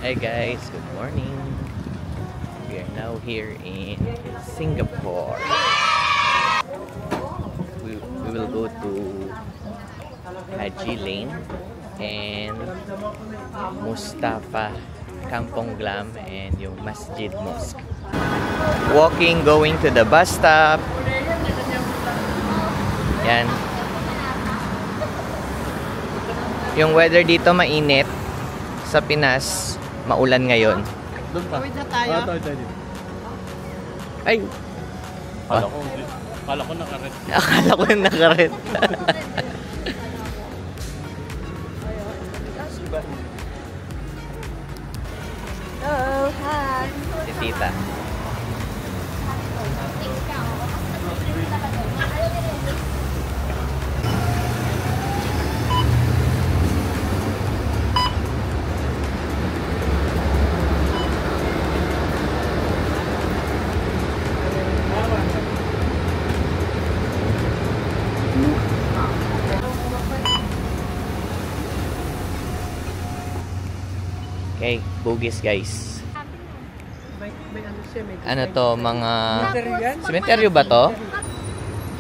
Hi guys, good morning. We are now here in Singapore. We will go to Haji Lane and Mustafa Kampong Glam and yung Masjid Mosque. Walking, going to the bus stop. Yan. Yung weather dito mainit. Sa Pinas, maulan ngayon. Doon pa. Tawid na tayo. Ay! Akala ko nakaret. Akala ko yung nakaret. Hello, hi. Si Tita. Okay, Bugis guys. Ano to, mga cemetery ba to?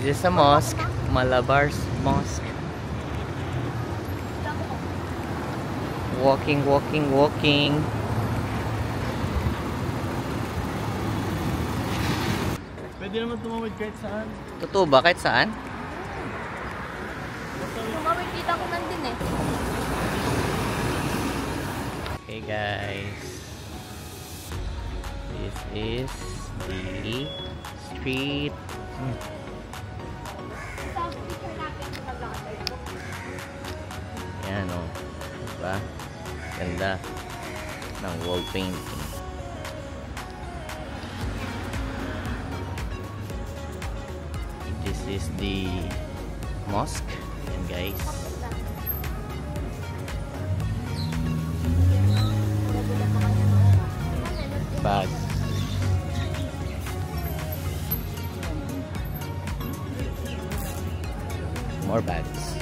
This is a mosque, Malabar's Mosque. Walking. Pwede naman tumawid kahit saan. Totoo ba kahit saan? Tumawid kita ko nandun eh. Okay guys, this is the street. Yan o, diba? Ganda ng wall painting. This is the mosque. Yan guys. Bag. More bags.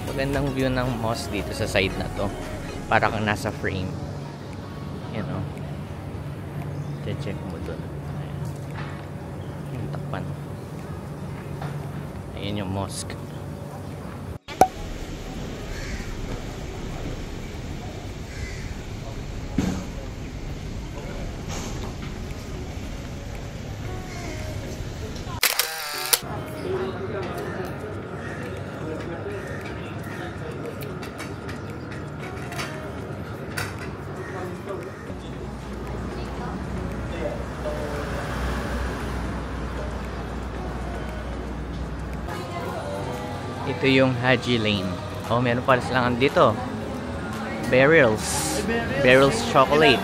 Magandang view ng mosque dito sa side na to. Para kang nasa frame. You know. Check mo dun. Ayan. Yung takpan. Ayan yung mosque. Ito yung Haji Lane. Oh, meron pala silang dito. Barrels chocolate.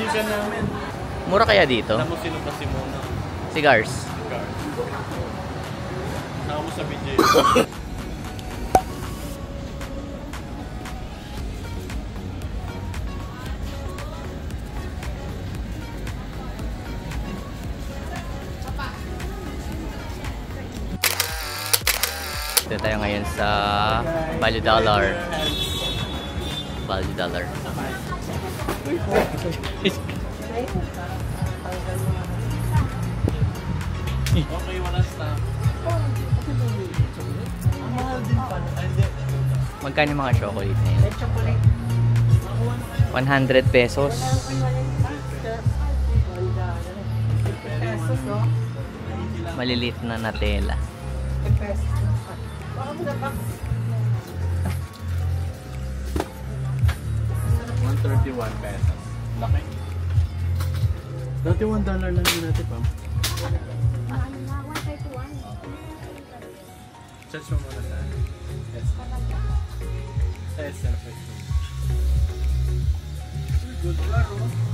Mura kaya dito? Alam mo sino pa si Mona? Cigars. Saka mo sa video. Dito tayo ngayon sa Value Dollar. Okay, wala stop. Mahal din pala. Magkano yung mga chocolate na yun? 100 pesos. Maliliit na Nutella. 131 pesos. Laki. Dati $1 lang din natin, Pam. 131. Search mo muna sa S. Sa S na pwesto. Good car, oh.